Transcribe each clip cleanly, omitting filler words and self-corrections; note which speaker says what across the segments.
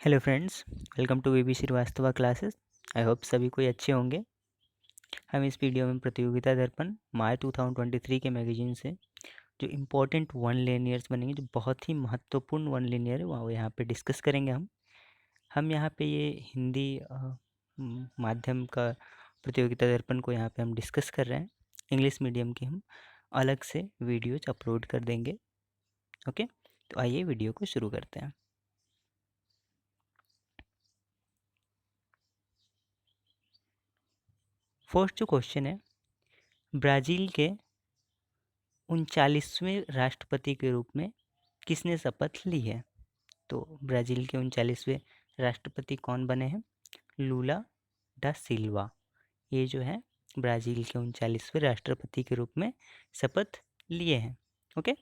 Speaker 1: Hello friends, welcome to VB Srivastava classes. I hope सभी कोई अच्छे होंगे। हम इस वीडियो में प्रतियोगिता दर्पण मार्च 2023 के मैगजीन से जो इम्पोर्टेंट वन लिनियर्स बनेंगे, जो बहुत ही महत्वपूर्ण वन लिनियर है, वो यहाँ पे डिस्कस करेंगे। हम यहाँ पे ये हिंदी माध्यम का प्रतियोगिता दर्पण को यहाँ पे हम डिस्कस कर रहे हैं। इंग्लिश मीडियम की हम अलग से वीडियोज अपलोड कर देंगे। ओके, तो आइए वीडियो को शुरू करते हैं। फर्स्ट जो क्वेश्चन है, ब्राज़ील के 39वें राष्ट्रपति के रूप में किसने शपथ ली है? तो ब्राज़ील के 39वें राष्ट्रपति कौन बने हैं? लूला डा सिल्वा। ये जो है ब्राज़ील के 39वें राष्ट्रपति के रूप में शपथ लिए हैं। ओके।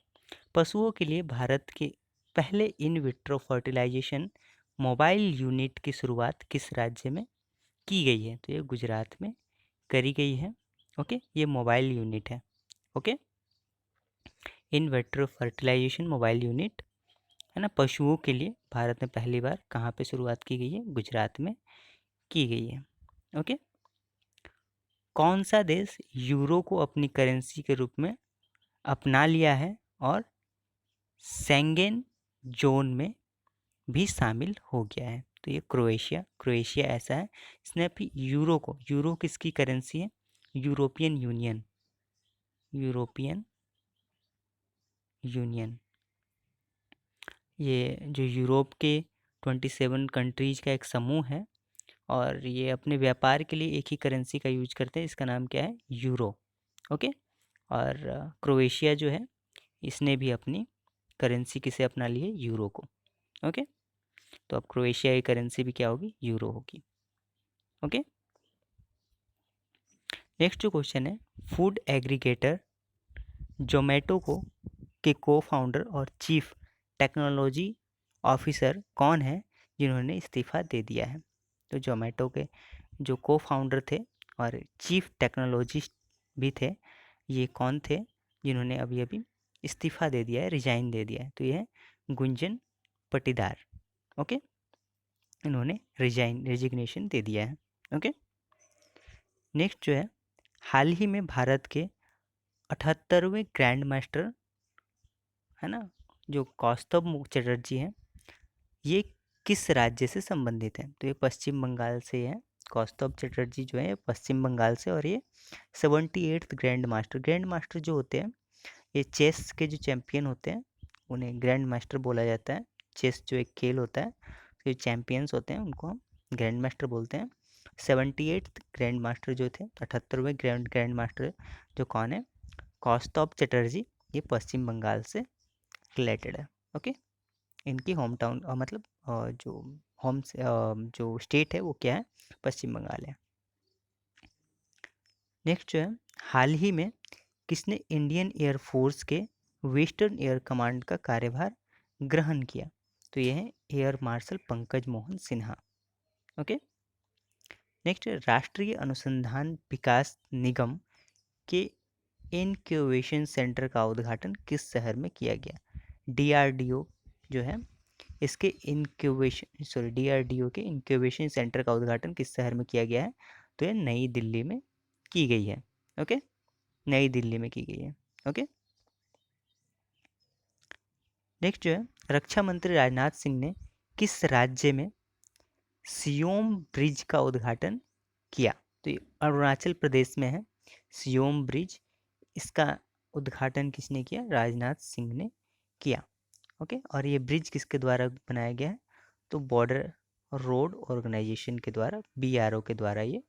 Speaker 1: पशुओं के लिए भारत के पहले in vitro fertilisation mobile unit की शुरुआत किस राज्य में की गई है? तो ये गुजरात में करी गई है। ओके, ये मोबाइल यूनिट है। Okay, in vitro fertilisation mobile unit है ना, पशुओं के लिए भारत में पहली बार कहाँ पे शुरुआत की गई है? गुजरात में की गई है। ओके, कौन सा देश यूरो को अपनी करेंसी के रूप में अपना लिया है और शेंगेन जोन में भी शामिल हो गया है? तो ये क्रोएशिया ऐसा है, इसने अभी यूरो किसकी करेंसी है? European union. ये जो यूरोप के 27 कंट्रीज का एक समूह है और ये अपने व्यापार के लिए एक ही करेंसी का यूज करते हैं, इसका नाम क्या है? यूरो। ओके, और क्रोएशिया जो है इसने भी अपनी करेंसी किसे अपना ली है? यूरो को। ओके, तो अब क्रोएशिया की करेंसी भी क्या होगी? यूरो होगी। ओके, नेक्स्ट जो क्वेश्चन है, फूड एग्रीगेटर जोमेटो के को फाउंडर और चीफ टेक्नोलॉजी ऑफिसर कौन है जिन्होंने इस्तीफ़ा दे दिया है? तो जोमेटो के जो को फाउंडर थे और चीफ टेक्नोलॉजिस्ट भी थे, ये कौन थे जिन्होंने अभी अभी इस्तीफ़ा दे दिया है, रिजाइन दे दिया है? तो ये है गुंजन पटीदार। ओके, इन्होंने रेजिग्नेशन दे दिया है। ओके, नेक्स्ट जो है, हाल ही में भारत के 78वें ग्रैंड मास्टर है ना, जो कौस्तुभ चटर्जी हैं, ये किस राज्य से संबंधित हैं? तो ये पश्चिम बंगाल से है। कौस्तुभ चटर्जी जो है पश्चिम बंगाल से, और ये 78th ग्रैंड मास्टर जो होते हैं, ये चेस के जो चैंपियन होते हैं उन्हें ग्रैंड मास्टर बोला जाता है। चेस जो एक खेल होता है, जो चैंपियंस होते हैं उनको हम ग्रैंड मास्टर बोलते हैं। 78th ग्रैंड मास्टर जो थे, 78वें ग्रैंड मास्टर जो कौन है? कौस्तुभ चटर्जी। ये पश्चिम बंगाल से रिलेटेड है। ओके, इनकी होम टाउन मतलब जो होम से जो स्टेट है वो क्या है? पश्चिम बंगाल है। नेक्स्ट जो है, हाल ही में किसने इंडियन एयरफोर्स के वेस्टर्न एयर कमांड का कार्यभार ग्रहण किया? तो ये है air marshal Pankaj Mohan Sinha. Okay, next, राष्ट्रीय अनुसंधान विकास निगम के इनक्यूबेशन सेंटर का उद्घाटन किस शहर में किया गया? डीआरडीओ जो है इसके डीआरडीओ के इंक्यूबेशन सेंटर का उद्घाटन किस शहर में किया गया है? तो ये नई दिल्ली में की गई है। ओके, नई दिल्ली में की गई है। ओके, नेक्स्ट जो है, रक्षा मंत्री राजनाथ सिंह ने किस राज्य में सियोम ब्रिज का उद्घाटन किया? तो ये अरुणाचल प्रदेश में है सियोम ब्रिज। इसका उद्घाटन किसने किया? राजनाथ सिंह ने किया। ओके, और ये ब्रिज किसके द्वारा बनाया गया है? तो बॉर्डर रोड ऑर्गेनाइजेशन के द्वारा, बीआरओ के द्वारा ये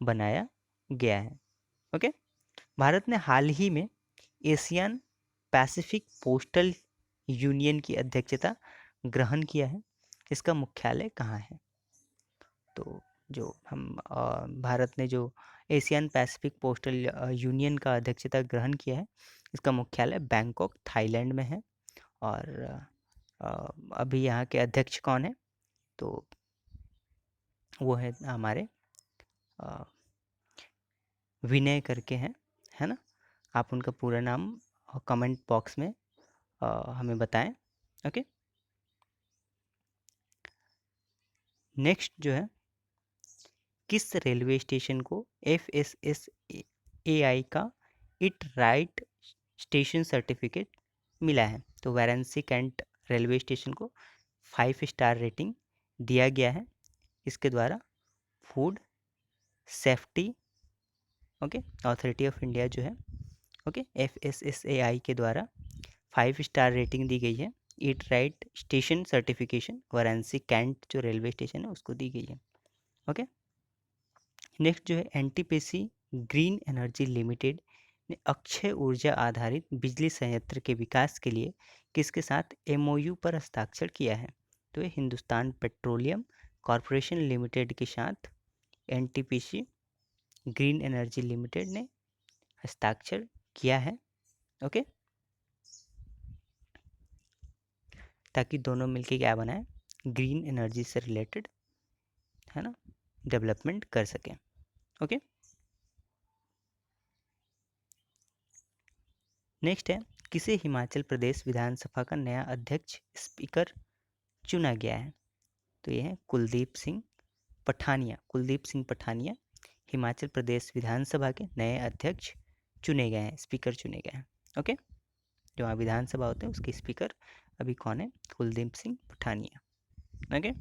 Speaker 1: बनाया गया है। ओके, भारत ने हाल ही में एशियन पैसिफिक पोस्टल यूनियन की अध्यक्षता ग्रहण किया है। इसका मुख्यालय कहाँ है? तो जो हम भारत ने जो एशियन पैसिफिक पोस्टल यूनियन का अध्यक्षता ग्रहण किया है, इसका मुख्यालय बैंकॉक थाईलैंड में है। और अभी यहाँ के अध्यक्ष कौन है? तो वो है हमारे विनय करके हैं, है ना। आप उनका पूरा नाम कमेंट बॉक्स में हमें बताएं। ओके, नेक्स्ट जो है, किस रेलवे स्टेशन को FSSAI का इट राइट स्टेशन सर्टिफिकेट मिला है? तो वाराणसी कैंट रेलवे स्टेशन को 5 स्टार रेटिंग दिया गया है इसके द्वारा। Food safety okay authority of India जो है ओके FSSAI के द्वारा 5 स्टार रेटिंग दी गई है। Eat right station certification Varanasi cantt जो रेलवे स्टेशन है उसको दी गई है। ओके नेक्स्ट जो है, एनटीपीसी ग्रीन एनर्जी लिमिटेड ने अक्षय ऊर्जा आधारित बिजली संयंत्र के विकास के लिए किसके साथ MOU पर हस्ताक्षर किया है? तो ये हिंदुस्तान पेट्रोलियम कॉरपोरेशन लिमिटेड के साथ एनटीपीसी ग्रीन एनर्जी लिमिटेड ने हस्ताक्षर किया है। ओके ताकि दोनों मिलके क्या बनाए, ग्रीन एनर्जी से रिलेटेड है ना डेवलपमेंट कर सकें। ओके नेक्स्ट है, किसे हिमाचल प्रदेश विधानसभा का नया अध्यक्ष स्पीकर चुना गया है? तो ये है कुलदीप सिंह पठानिया। कुलदीप सिंह पठानिया हिमाचल प्रदेश विधानसभा के नए अध्यक्ष चुने गए हैं, स्पीकर चुने गए हैं। ओके जो वहाँ विधानसभा होते हैं उसके स्पीकर अभी कौन है? कुलदीप सिंह पठानिया। ओके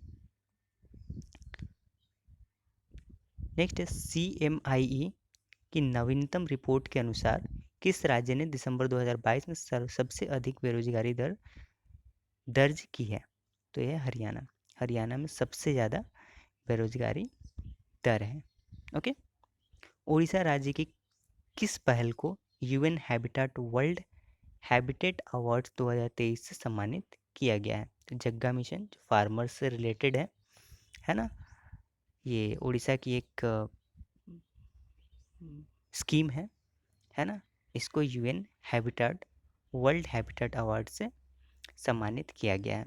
Speaker 1: नेक्स्ट है, CMIE की नवीनतम रिपोर्ट के अनुसार किस राज्य ने दिसंबर 2022 में सबसे अधिक बेरोजगारी दर दर्ज की है? तो यह है हरियाणा। हरियाणा में सबसे ज़्यादा बेरोजगारी दर है। ओके उड़ीसा राज्य की किस पहल को UN habitat world habitat awards 2023 से सम्मानित किया गया है? तो जग्गा मिशन जो फार्मर्स से रिलेटेड है ना, ये उड़ीसा की एक स्कीम है ना, इसको UN habitat world habitat award से सम्मानित किया गया है।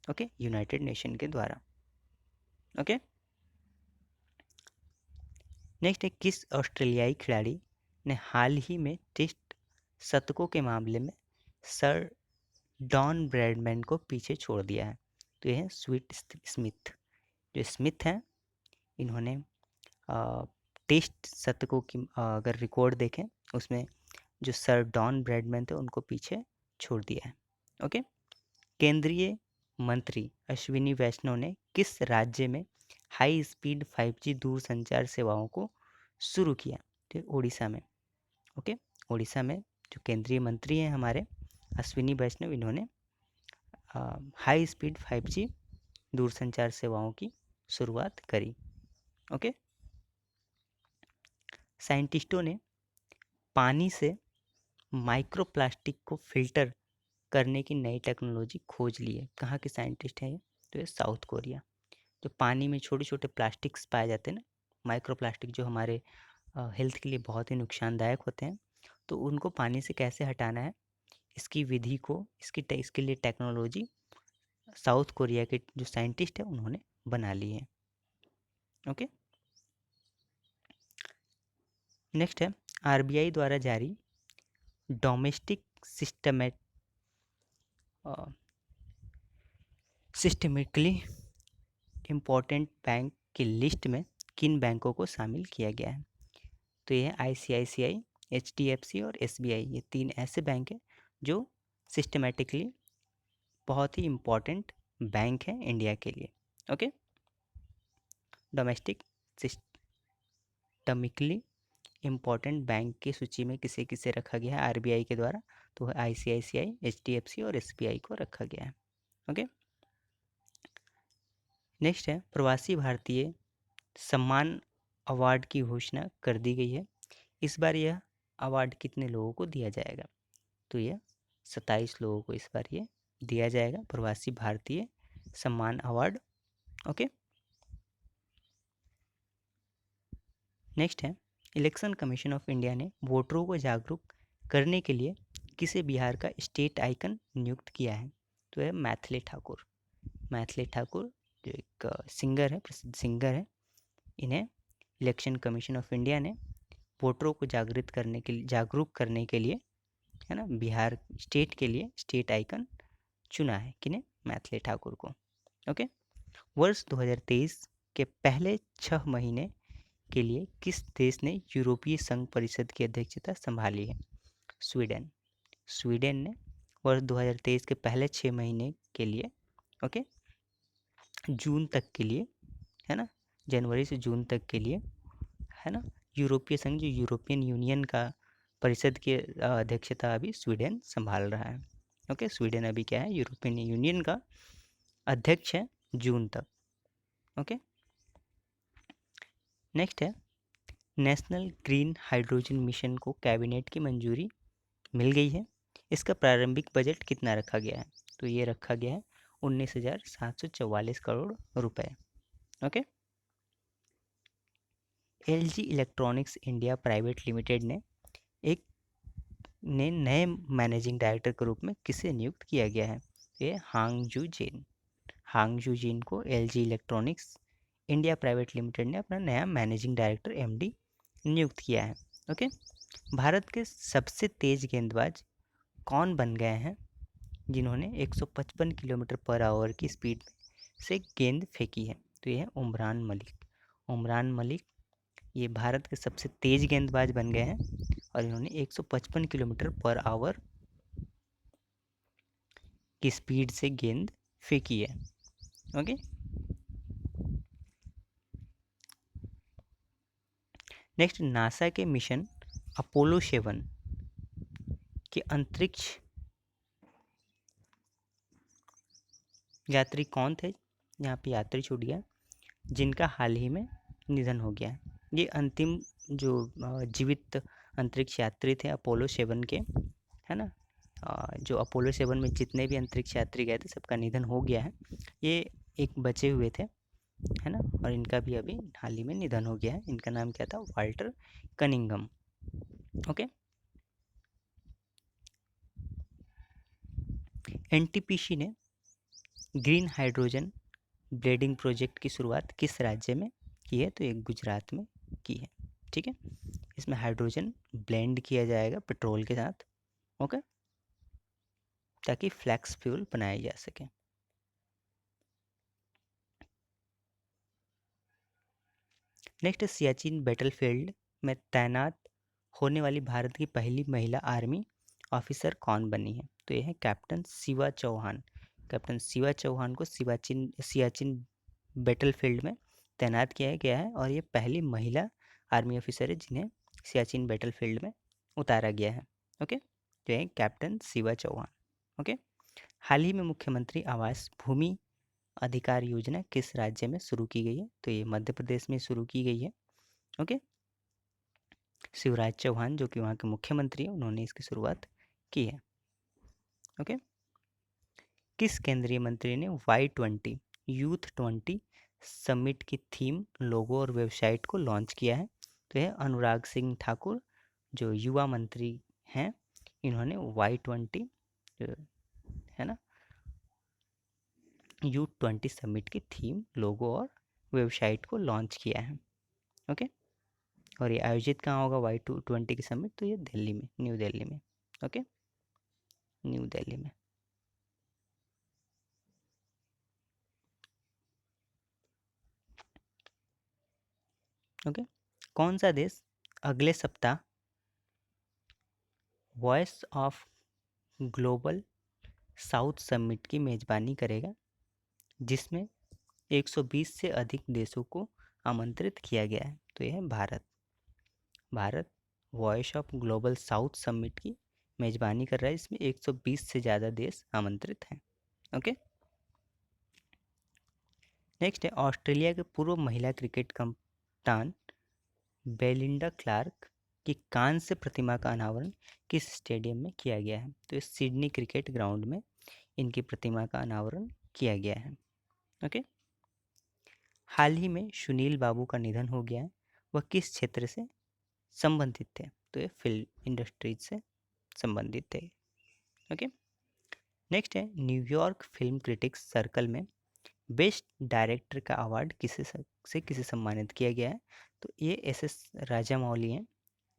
Speaker 1: ओके यूनाइटेड नेशन के द्वारा। ओके नेक्स्ट है, किस ऑस्ट्रेलियाई खिलाड़ी ने हाल ही में टेस्ट शतकों के मामले में सर डॉन ब्रैडमैन को पीछे छोड़ दिया है? तो यह है स्वीट स्मिथ। जो स्मिथ हैं इन्होंने टेस्ट शतकों की अगर रिकॉर्ड देखें उसमें जो सर डॉन ब्रैडमैन थे उनको पीछे छोड़ दिया है। ओके केंद्रीय मंत्री अश्विनी वैष्णव ने किस राज्य में हाई स्पीड 5G दूरसंचार सेवाओं को शुरू किया? तो उड़ीसा में। ओके उड़ीसा में जो केंद्रीय मंत्री हैं हमारे अश्विनी वैष्णव, इन्होंने हाई स्पीड 5G दूरसंचार सेवाओं की शुरुआत करी। ओके साइंटिस्टों ने पानी से माइक्रोप्लास्टिक को फिल्टर करने की नई टेक्नोलॉजी खोज ली है। कहाँ के साइंटिस्ट हैं ये? तो ये साउथ कोरिया। जो पानी में छोटे छोटे प्लास्टिक्स पाए जाते हैं ना, माइक्रो प्लास्टिक जो हमारे हेल्थ के लिए बहुत ही नुकसानदायक होते हैं, तो उनको पानी से कैसे हटाना है इसकी विधि को इसके लिए टेक्नोलॉजी साउथ कोरिया के जो साइंटिस्ट हैं उन्होंने बना ली है। ओके नेक्स्ट है, RBI द्वारा जारी डोमेस्टिक सिस्टमिकली इम्पोर्टेंट बैंक की लिस्ट में किन बैंकों को शामिल किया गया है? तो ये है ICICI, HDFC और SBI। ये 3 ऐसे बैंक हैं जो सिस्टमेटिकली बहुत ही इम्पोर्टेंट बैंक हैं इंडिया के लिए। Okay domestic systemically important bank की सूची में किसे किसे रखा गया है RBI के द्वारा? तो ICICI, HDFC और SBI को रखा गया है। ओके नेक्स्ट है, प्रवासी भारतीय सम्मान अवार्ड की घोषणा कर दी गई है। इस बार यह अवार्ड कितने लोगों को दिया जाएगा? तो यह 27 लोगों को इस बार ये दिया जाएगा प्रवासी भारतीय सम्मान अवार्ड। ओके नेक्स्ट है, इलेक्शन कमीशन ऑफ इंडिया ने वोटरों को जागरूक करने के लिए किसे बिहार का स्टेट आइकन नियुक्त किया है? तो है मैथिली ठाकुर। मैथिली ठाकुर जो एक सिंगर है, प्रसिद्ध सिंगर है, इन्हें इलेक्शन कमीशन ऑफ इंडिया ने वोटरों को जागरूक करने के लिए है ना बिहार स्टेट के लिए स्टेट आइकन चुना है। किन्हें? मैथिली ठाकुर को। ओके वर्ष 2023 के पहले 6 महीने के लिए किस देश ने यूरोपीय संघ परिषद की अध्यक्षता संभाली है? स्वीडन। स्वीडन ने वर्ष 2023 के पहले 6 महीने के लिए, ओके, जून तक के लिए, है ना, जनवरी से जून तक के लिए, है ना, यूरोपीय संघ जो यूरोपियन यूनियन का परिषद की अध्यक्षता अभी स्वीडन संभाल रहा है। ओके, स्वीडन अभी क्या है, यूरोपियन यूनियन का अध्यक्ष है जून तक। ओके, नेक्स्ट है, नेशनल ग्रीन हाइड्रोजन मिशन को कैबिनेट की मंजूरी मिल गई है। इसका प्रारंभिक बजट कितना रखा गया है? तो ये रखा गया है 19,744 करोड़ रुपए। Okay, LG electronics India private limited ने एक नए मैनेजिंग डायरेक्टर के रूप में किसे नियुक्त किया गया है? ये हांगजू जिन। हांगजू जिन को LG electronics India private limited ने अपना नया मैनेजिंग डायरेक्टर एमडी नियुक्त किया है। ओके, भारत के सबसे तेज गेंदबाज कौन बन गए हैं जिन्होंने 155 किलोमीटर पर आवर की स्पीड से गेंद फेंकी है? तो ये है उमरान मलिक। उमरान मलिक ये भारत के सबसे तेज गेंदबाज बन गए हैं और इन्होंने 155 किलोमीटर पर आवर की स्पीड से गेंद फेंकी है। ओके, नेक्स्ट, नासा के मिशन अपोलो 7 के अंतरिक्ष यात्री कौन थे? यहाँ पे यात्री छूट गया, जिनका हाल ही में निधन हो गया है। ये अंतिम जो जीवित अंतरिक्ष यात्री थे अपोलो 7 के, है ना, जो अपोलो 7 में जितने भी अंतरिक्ष यात्री गए थे सबका निधन हो गया है। ये एक बचे हुए थे, है ना, और इनका भी अभी हाल ही में निधन हो गया है। इनका नाम क्या था? Walter Cunningham. ओके, एनटीपीसी ने ग्रीन हाइड्रोजन ब्लेडिंग प्रोजेक्ट की शुरुआत किस राज्य में की है? तो ये गुजरात में की है। ठीक है, इसमें हाइड्रोजन ब्लेंड किया जाएगा पेट्रोल के साथ, ओके, ताकि फ्लैक्स फ्यूल बनाया जा सके। नेक्स्ट, सियाचिन बैटलफील्ड में तैनात होने वाली भारत की पहली महिला आर्मी ऑफिसर कौन बनी है? तो ये है कैप्टन शिवा चौहान। कैप्टन शिवा चौहान को सियाचिन बैटलफील्ड में तैनात किया गया है और ये पहली महिला आर्मी ऑफिसर है जिन्हें सियाचिन बैटलफील्ड में उतारा गया है। ओके, तो ये कैप्टन शिवा चौहान। ओके, हाल ही में मुख्यमंत्री आवास भूमि अधिकार योजना किस राज्य में शुरू की गई है? तो ये मध्य प्रदेश में शुरू की गई है। ओके, शिवराज चौहान जो कि वहाँ के मुख्यमंत्री हैं उन्होंने इसकी शुरुआत की है। ओके, किस केंद्रीय मंत्री ने Y20 यूथ 20 समिट की थीम, लोगो और वेबसाइट को लॉन्च किया है? तो यह अनुराग सिंह ठाकुर जो युवा मंत्री हैं, इन्होंने Y20 है ना, यूथ 20 समिट की थीम, लोगो और वेबसाइट को लॉन्च किया है। ओके, और ये आयोजित कहाँ होगा Y20 की समिट? तो ये दिल्ली में, न्यू दिल्ली में। ओके, न्यू दिल्ली में। ओके, कौन सा देश अगले सप्ताह voice of global south summit की मेज़बानी करेगा, जिसमें 120 से अधिक देशों को आमंत्रित किया गया है? तो यह है Bharat. Bharat voice of global south summit की मेज़बानी कर रहा है, इसमें 120 से ज़्यादा देश आमंत्रित हैं। ओके, नेक्स्ट है, ऑस्ट्रेलिया के पूर्व महिला क्रिकेट कप्तान बेलिंडा क्लार्क की कांस्य प्रतिमा का अनावरण किस स्टेडियम में किया गया है? तो इस सिडनी क्रिकेट ग्राउंड में इनकी प्रतिमा का अनावरण किया गया है। ओके, हाल ही में सुनील बाबू का निधन हो गया है, वह किस क्षेत्र से संबंधित थे? तो ये फिल्म इंडस्ट्रीज से संबंधित थे। ओके, नेक्स्ट है, न्यूयॉर्क फिल्म क्रिटिक्स सर्कल में बेस्ट डायरेक्टर का अवार्ड किसे सम्मानित किया गया है? तो ये एस राजामौली हैं,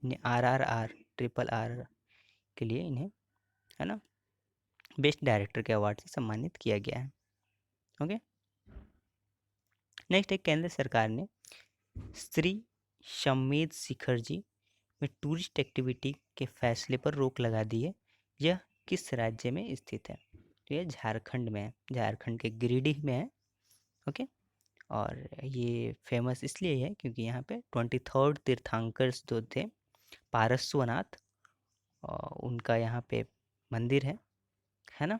Speaker 1: इन्हें RRR ट्रिपल आर के लिए इन्हें, है ना, बेस्ट डायरेक्टर के अवार्ड से सम्मानित किया गया है। ओके, नेक्स्ट है, केंद्र सरकार ने श्री शम्मेद शिखर जी में टूरिस्ट एक्टिविटी के फैसले पर रोक लगा दी है। यह किस राज्य में स्थित है? तो यह झारखंड में है, झारखंड के गिरिडीह में है। ओके, और ये फेमस इसलिए है क्योंकि यहाँ पे 23rd तीर्थंकर्स जो थे पारस्वनाथ, उनका यहाँ पे मंदिर है ना।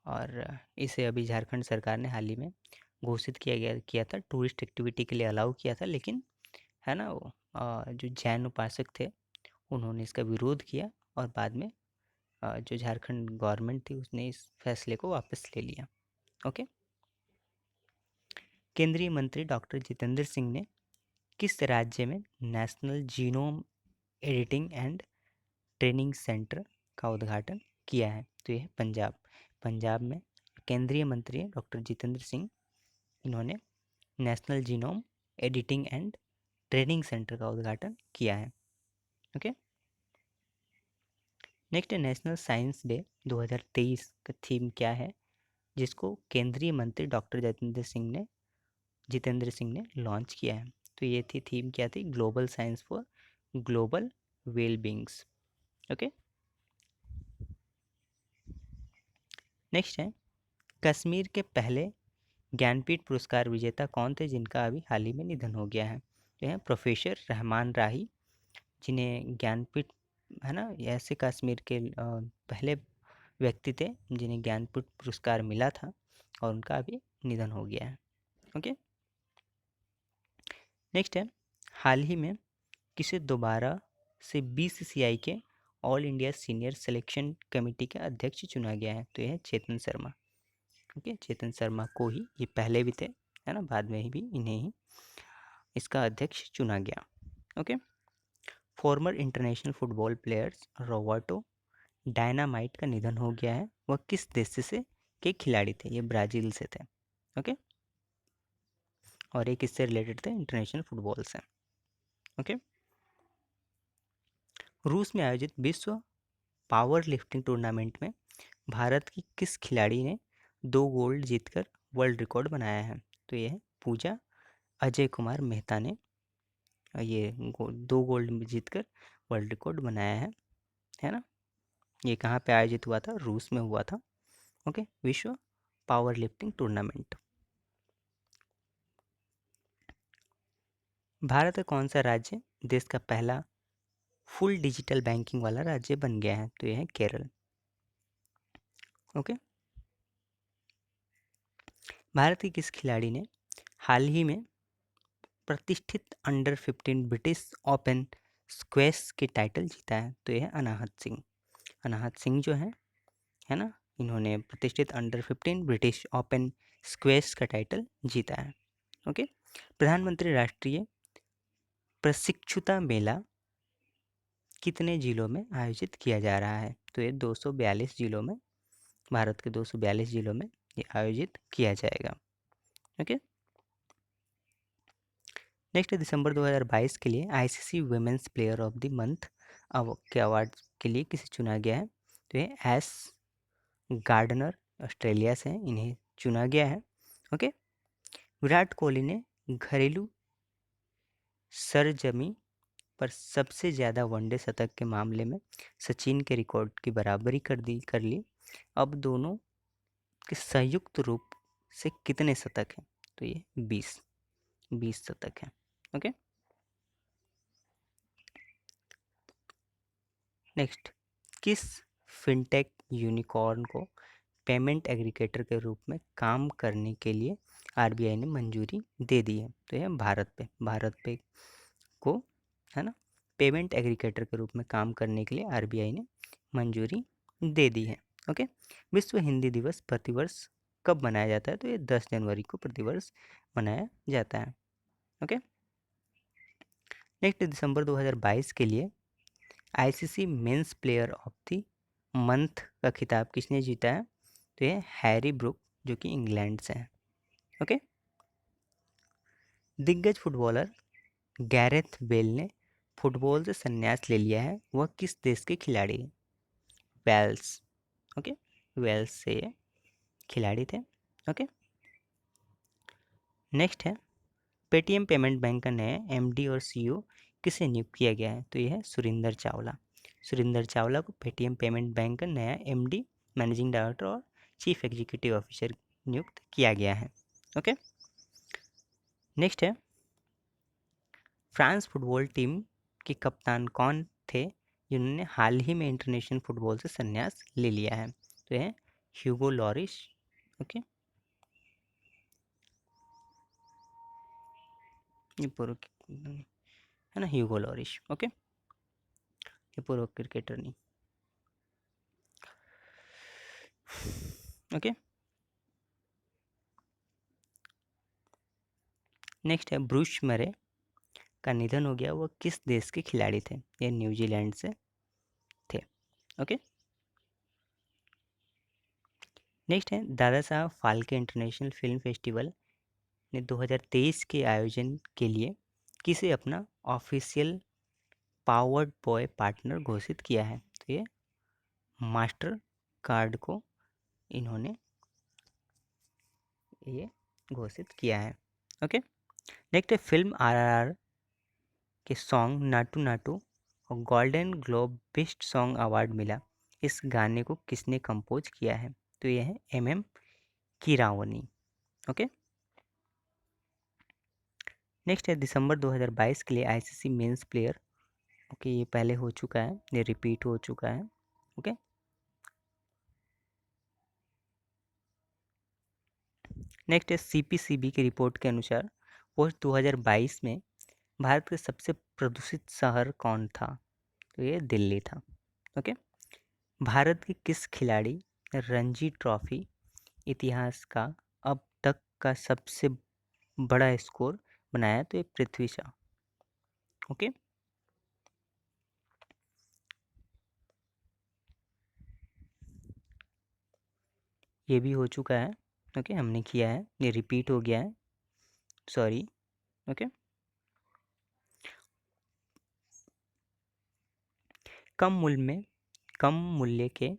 Speaker 1: और इसे अभी झारखंड सरकार ने हाल ही में घोषित किया था, टूरिस्ट एक्टिविटी के लिए अलाउ किया था, लेकिन है ना वो जो जैन उपासक थे उन्होंने इसका विरोध किया और बाद में जो झारखंड गवर्नमेंट थी उसने इस फैसले को वापस ले लिया। ओके, केंद्रीय मंत्री डॉक्टर जितेंद्र सिंह ने किस राज्य में national genome editing and training centre का उद्घाटन किया है? तो यह है पंजाब। पंजाब में केंद्रीय मंत्री डॉक्टर जितेंद्र सिंह, इन्होंने national genome editing and training centre का उद्घाटन किया है। ओके, नेक्स्ट है, नेशनल साइंस डे 2023 का थीम क्या है जिसको केंद्रीय मंत्री डॉक्टर जितेंद्र सिंह ने लॉन्च किया है? तो ये थी थीम, क्या थी? Global science for global wellbeings. Okay, next है, कश्मीर के पहले ज्ञानपीठ पुरस्कार विजेता कौन थे जिनका अभी हाल ही में निधन हो गया है? तो है प्रोफेसर रहमान राही, जिन्हें ज्ञानपीठ, है ना, ऐसे कश्मीर के पहले व्यक्ति थे जिन्हें ज्ञानपीठ पुरस्कार मिला था और उनका अभी निधन हो गया है। ओके, नेक्स्ट है, हाल ही में किसे दोबारा से बीसीसीआई के all India senior selection committee के अध्यक्ष चुना गया है? तो यह है चेतन शर्मा। ओके, चेतन शर्मा को ही, ये पहले भी थे, है ना, बाद में ही भी इन्हें ही इसका अध्यक्ष चुना गया। Okay, farmer international football players Roberto dynamite का निधन हो गया है। वह किस देश से के खिलाड़ी थे? ये ब्राज़ील से थे। ओके, और एक इससे रिलेटेड थे इंटरनेशनल फुटबॉल से। ओके, रूस में आयोजित विश्व पावर लिफ्टिंग टूर्नामेंट में भारत की किस खिलाड़ी ने 2 गोल्ड जीतकर वर्ल्ड रिकॉर्ड बनाया है? तो ये है पूजा अजय कुमार मेहता ने ये 2 गोल्ड जीतकर वर्ल्ड रिकॉर्ड बनाया है ना। ये कहाँ पे आयोजित हुआ था? रूस में हुआ था। ओके, विश्व पावर लिफ्टिंग टूर्नामेंट। भारत का कौन सा राज्य देश का पहला फुल डिजिटल बैंकिंग वाला राज्य बन गया है? तो यह है केरल। ओके, भारत की किस खिलाड़ी ने हाल ही में प्रतिष्ठित अंडर 15 ब्रिटिश ओपन स्क्वैश के टाइटल जीता है? तो यह है अनाहत सिंह। अनाहत सिंह जो है ना, इन्होंने प्रतिष्ठित अंडर 15 ब्रिटिश ओपन स्क्वैश का टाइटल जीता है। ओके, प्रधानमंत्री राष्ट्रीय प्रशिक्षुता मेला कितने जिलों में आयोजित किया जा रहा है? तो ये 242 जिलों में, भारत के 242 जिलों में ये आयोजित किया जाएगा। ओके, नेक्स्ट दिसंबर 2022 के लिए ICC women's player of the month के अवार्ड के लिए किसे चुना गया है? तो ये एस गार्डनर ऑस्ट्रेलिया से हैं, इन्हें चुना गया है। ओके, विराट कोहली ने घरेलू सरजमी पर सबसे ज़्यादा वनडे शतक के मामले में सचिन के रिकॉर्ड की बराबरी कर ली। अब दोनों के संयुक्त रूप से कितने शतक हैं? तो ये 20 शतक हैं। ओके, नेक्स्ट, किस फिनटेक यूनिकॉर्न को पेमेंट एग्रीगेटर के रूप में काम करने के लिए आरबीआई ने मंजूरी दे दी है? तो यह भारत पे को, है ना, पेमेंट एग्रीगेटर के रूप में काम करने के लिए आरबीआई ने मंजूरी दे दी है। ओके, विश्व हिंदी दिवस प्रतिवर्ष कब मनाया जाता है? तो ये 10 जनवरी को प्रतिवर्ष मनाया जाता है। ओके, नेक्स्ट, दिसंबर 2022 के लिए ICC men's player of the month का खिताब किसने जीता है? तो ये हैरी ब्रूक, जो कि इंग्लैंड से हैं। ओके, दिग्गज फुटबॉलर गैरेथ बेल ने फुटबॉल से संन्यास ले लिया है। वह किस देश के खिलाड़ी हैं? वेल्स। ओके, वेल्स से ये खिलाड़ी थे। ओके, नेक्स्ट है पेटीएम पेमेंट बैंक का नया एमडी और सीईओ किसे नियुक्त किया गया है? तो यह है सुरिंदर चावला। सुरिंदर चावला को पेटीएम पेमेंट बैंक का नया एमडी, मैनेजिंग डायरेक्टर और चीफ एग्जीक्यूटिव ऑफिसर नियुक्त किया गया है। ओके, नेक्स्ट है फ्रांस फुटबॉल टीम के कप्तान कौन थे जिन्होंने हाल ही में इंटरनेशनल फुटबॉल से संन्यास ले लिया है? तो यह ह्यूगो लॉरिस। ओके, ये पूर्व है ना, ह्यूगो लॉरिस। ओके, ये पूर्व क्रिकेटर नहीं। ओके, नेक्स्ट है ब्रूस मरे का निधन हो गया, वो किस देश के खिलाड़ी थे? ये न्यूजीलैंड से थे। ओके, नेक्स्ट है Dada Saheb Phalke international film festival ने 2023 के आयोजन के लिए किसे अपना ऑफिशियल पावर्ड बॉय पार्टनर घोषित किया है? तो ये मास्टर कार्ड को इन्होंने ये घोषित किया है। ओके, नेक्स्ट है फिल्म आरआरआर के सॉन्ग नाटू नाटू और golden globe best song award मिला। इस गाने को किसने कंपोज किया है? तो यह है एमएम कीरावनी। ओके, नेक्स्ट है दिसंबर 2022 के लिए आईसीसी मेंस प्लेयर। ओके, ये पहले हो चुका है, ये रिपीट हो चुका है। ओके, नेक्स्ट है सीपीसीबी की रिपोर्ट के अनुसार वर्ष 2022 में भारत के सबसे प्रदूषित शहर कौन था? तो ये दिल्ली था। ओके, भारत के किस खिलाड़ी ने रणजी ट्रॉफी इतिहास का अब तक का सबसे बड़ा स्कोर बनाया? तो ये पृथ्वी शॉ। ओके, ये भी हो चुका है। ओके, हमने किया है, ये रिपीट हो गया है, सॉरी। ओके, कम मूल्य के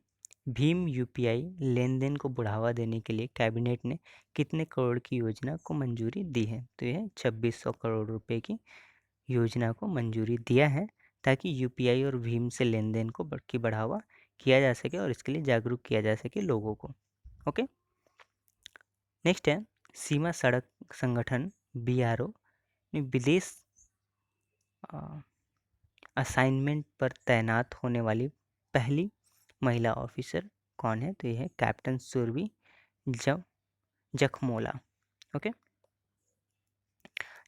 Speaker 1: भीम यूपीआई लेनदेन को बढ़ावा देने के लिए कैबिनेट ने कितने करोड़ की योजना को मंजूरी दी है? तो यह 2600 करोड़ रुपए की योजना को मंजूरी दिया है ताकि यूपीआई और भीम से लेनदेन को बढ़ावा किया जा सके और इसके लिए जागरूक किया जा सके लोगों को। ओके, नेक्स्ट है सीमा सड़क संगठन बीआरओ ने विदेश असाइनमेंट पर तैनात होने वाली पहली महिला ऑफिसर कौन है? तो यह है कैप्टन सुरभि जखमोला। ओके,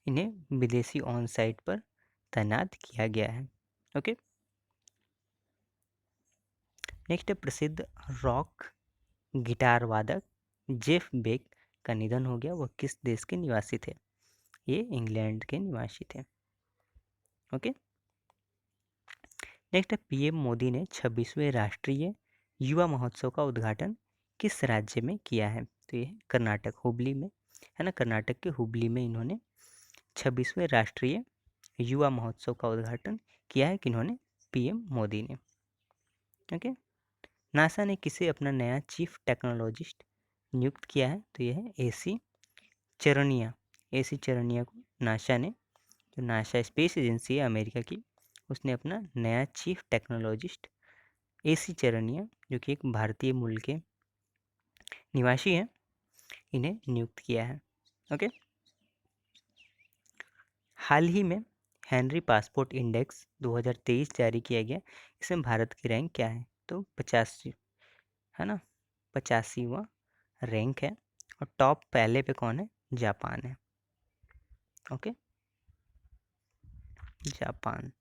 Speaker 1: इन्हें विदेशी ऑन साइट पर तैनात किया गया है। ओके, नेक्स्ट है प्रसिद्ध रॉक गिटार वादक जेफ बेक का निधन हो गया, वह किस देश के निवासी थे? ये इंग्लैंड के निवासी थे। ओके, नेक्स्ट है पीएम मोदी ने 26वें राष्ट्रीय युवा महोत्सव का उद्घाटन किस राज्य में किया है? तो ये कर्नाटक, हुबली में, है ना, कर्नाटक के हुबली में इन्होंने 26वें राष्ट्रीय युवा महोत्सव का उद्घाटन किया है। किन्होंने? पीएम मोदी ने। ओके, नासा ने किसे अपना नया चीफ टेक्नोलॉजिस्ट नियुक्त किया है? तो यह है एसी चरनिया। एसी चरनिया को नासा ने, जो नासा स्पेस एजेंसी है अमेरिका की, उसने अपना नया चीफ टेक्नोलॉजिस्ट एसी चरनिया, जो कि एक भारतीय मूल के निवासी हैं, इन्हें नियुक्त किया है। ओके, हाल ही में हेनरी पासपोर्ट इंडेक्स 2023 जारी किया गया, इसमें भारत की रैंक क्या है? तो 85, है ना, 85वां रैंक है। और टॉप पहले पे कौन है? जापान है। Okay, Japan.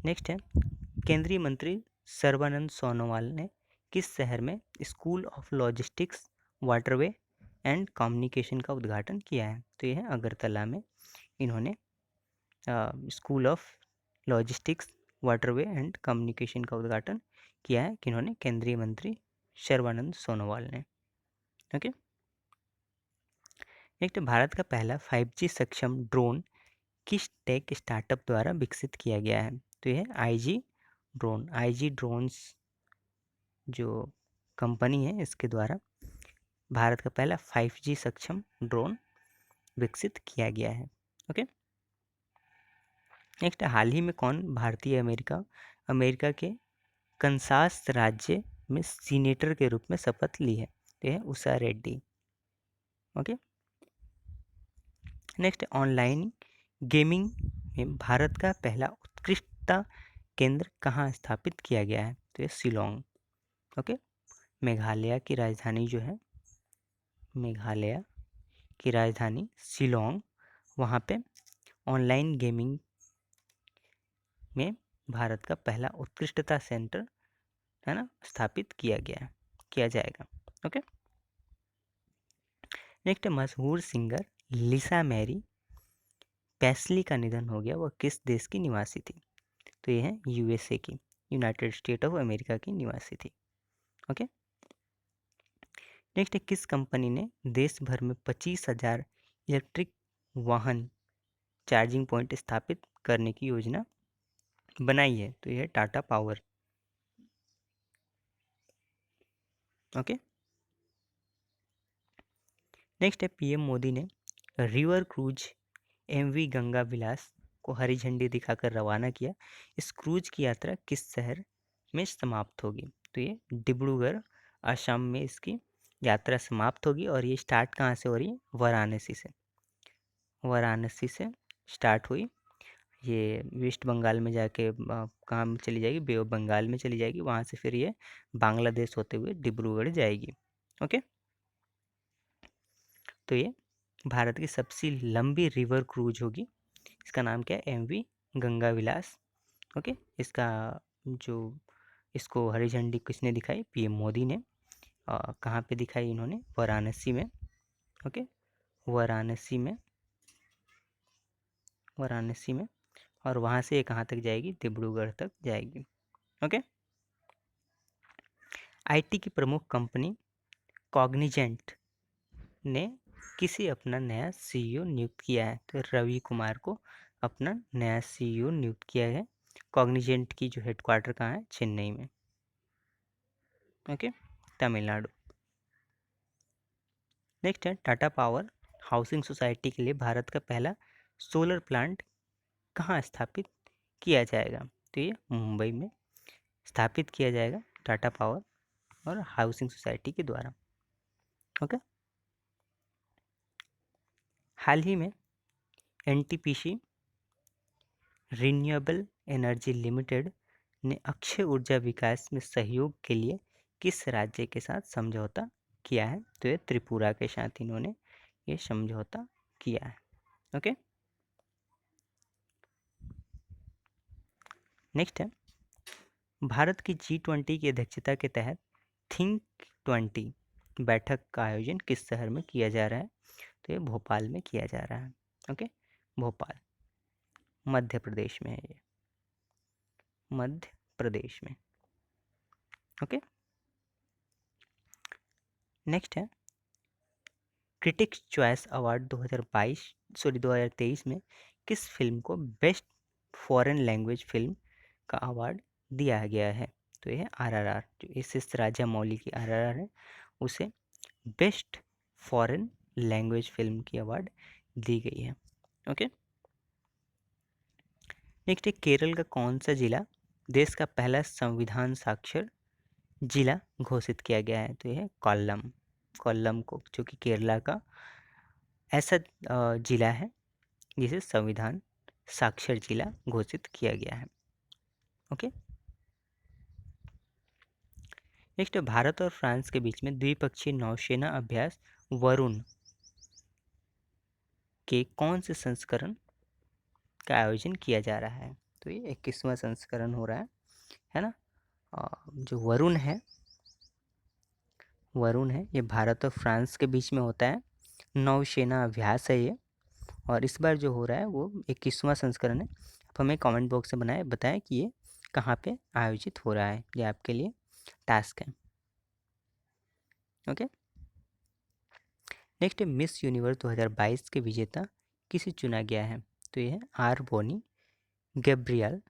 Speaker 1: नेक्स्ट है केंद्रीय मंत्री सर्बानंद सोनोवाल ने किस शहर में school of logistics waterway and communication का उद्घाटन किया है? तो यह है अगरतला में इन्होंने school of logistics waterway and communication का उद्घाटन किया है। किन्होंने? केंद्रीय मंत्री सर्बानंद सोनोवाल ने। ओके, नेक्स्ट भारत का पहला 5G सक्षम ड्रोन किस टेक स्टार्टअप द्वारा विकसित किया गया है? तो यह आईजी ड्रोन। आईजी ड्रोन्स जो कंपनी है, इसके द्वारा भारत का पहला 5G सक्षम ड्रोन विकसित किया गया है। ओके, नेक्स्ट, हाल ही में कौन भारतीय अमेरिका के कंसास राज्य में सीनेटर के रूप में शपथ ली है? तो है Usha Reddy. Okay, next, online gaming में भारत का पहला उत्कृष्टता केंद्र कहाँ स्थापित किया गया है? तो ये शिलोंग। ओके, मेघालय की राजधानी जो है, मेघालय की राजधानी शिलोंग, वहाँ पे ऑनलाइन गेमिंग में भारत का पहला उत्कृष्टता सेंटर है ना स्थापित किया जाएगा। ओके, नेक्स्ट, मशहूर सिंगर लिसा मैरी पैस्ली का निधन हो गया, वह किस देश की निवासी थी? तो ये है यूएसए की, यूनाइटेड स्टेट ऑफ अमेरिका की निवासी थी। ओके, नेक्स्ट, किस कंपनी ने देश भर में 25,000 इलेक्ट्रिक वाहन चार्जिंग पॉइंट स्थापित करने की योजना बनाई है? तो यह है टाटा पावर। ओके, नेक्स्ट है पीएम मोदी ने रिवर क्रूज एमवी गंगा विलास को हरी झंडी दिखाकर रवाना किया। इस क्रूज की यात्रा किस शहर में समाप्त होगी? तो ये डिब्रूगढ़, असम में इसकी यात्रा समाप्त होगी। और ये स्टार्ट कहाँ से हो रही है? वाराणसी से स्टार्ट हुई। ये वेस्ट बंगाल में जाके कहाँ चली जाएगी? बे ऑफ बंगाल में चली जाएगी। वहाँ से फिर ये बांग्लादेश होते हुए डिब्रूगढ़ जाएगी। ओके, तो ये भारत की सबसे लंबी रिवर क्रूज होगी। इसका नाम क्या है? एमवी गंगा विलास। ओके, इसको हरी झंडी किसने दिखाई? पीएम मोदी ने। कहाँ पे दिखाई इन्होंने? वाराणसी में। ओके, वाराणसी में। और वहाँ से ये कहाँ तक जाएगी? डिब्रूगढ़ तक जाएगी। ओके, आईटी की प्रमुख कंपनी कॉग्निजेंट ने किसे अपना नया सीईओ नियुक्त किया है? तो रवि कुमार को अपना नया सीईओ नियुक्त किया है। कॉग्निजेंट की जो हेडक्वार्टर कहाँ है? चेन्नई में। ओके, तमिलनाडु। नेक्स्ट है टाटा पावर हाउसिंग सोसाइटी के लिए भारत का पहला सोलर प्लांट कहाँ स्थापित किया जाएगा? तो ये मुंबई में स्थापित किया जाएगा टाटा पावर और हाउसिंग सोसाइटी के द्वारा। ओके, हाल ही में एनटीपीसी रिन्यूएबल एनर्जी लिमिटेड ने अक्षय ऊर्जा विकास में सहयोग के लिए किस राज्य के साथ समझौता किया है? तो ये त्रिपुरा के साथ इन्होंने ये समझौता किया है। ओके, नेक्स्ट है भारत की G20 की अध्यक्षता के तहत थिंक 20 बैठक का आयोजन किस शहर में किया जा रहा है? तो ये भोपाल में किया जा रहा है। ओके, भोपाल मध्य प्रदेश में है, ये मध्य प्रदेश में। ओके, नेक्स्ट है क्रिटिक्स चॉइस अवार्ड 2023 में किस फिल्म को बेस्ट फॉरेन लैंग्वेज फिल्म का अवार्ड दिया गया है? तो ये है आरआरआर, जो एस राजामौली की आरआरआर है, उसे बेस्ट फॉरेन लैंग्वेज फिल्म की अवार्ड दी गई है। ओके, नेक्स्ट है केरल का कौन सा जिला देश का पहला संविधान साक्षर जिला घोषित किया गया है? तो यह है कोल्लम को, जो कि केरला का ऐसा जिला है जिसे संविधान साक्षर जिला घोषित किया गया है। ओके, नेक्स्ट, भारत और फ्रांस के बीच में द्विपक्षीय नौसेना अभ्यास वरुण के कौन से संस्करण का आयोजन किया जा रहा है? तो ये 21वां संस्करण हो रहा है ना। जो वरुण है ये भारत और फ्रांस के बीच में होता है, नौसेना अभ्यास है ये। और इस बार जो हो रहा है वो 21वां संस्करण है। आप हमें कमेंट बॉक्स से बताएं कि ये कहाँ पे आयोजित हो रहा है, ये आपके लिए टास्क है। ओके, नेक्स्ट है मिस यूनिवर्स 2022 के विजेता किसे चुना गया है? तो ये है आर बोनी गैब्रियल,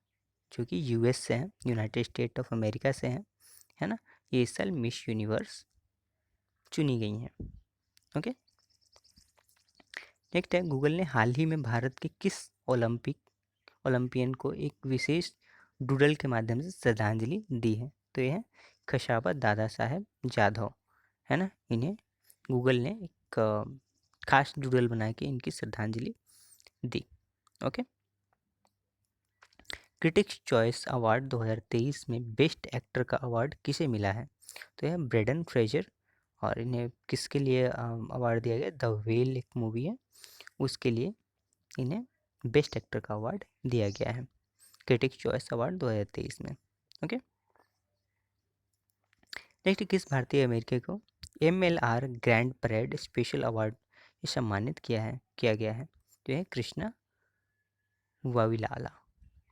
Speaker 1: जो कि यूएस से हैं, यूनाइटेड स्टेट ऑफ अमेरिका से हैं, है ना। ये इस साल मिस यूनिवर्स चुनी गई हैं। ओके, नेक्स्ट है, गूगल ने हाल ही में भारत के किस ओलंपियन को एक विशेष डूडल के माध्यम से श्रद्धांजलि दी है? तो ये है खशाबा दादा साहेब जाधव, है ना। इन्हें गूगल ने एक खास डूडल बना के इनकी श्रद्धांजलि दी। ओके, क्रिटिक्स चॉइस अवार्ड 2023 में बेस्ट एक्टर का अवार्ड किसे मिला है? तो यह ब्रेडन फ्रेजर, और इन्हें किसके लिए अवार्ड दिया गया? द वेल एक मूवी है, उसके लिए इन्हें बेस्ट एक्टर का अवार्ड दिया गया है क्रिटिक्स चॉइस अवार्ड 2023 में। ओके, नेक्स्ट, किस भारतीय अमेरिकी को MLR grand parade special award सम्मानित किया गया है? तो यह कृष्णा वाविलाला।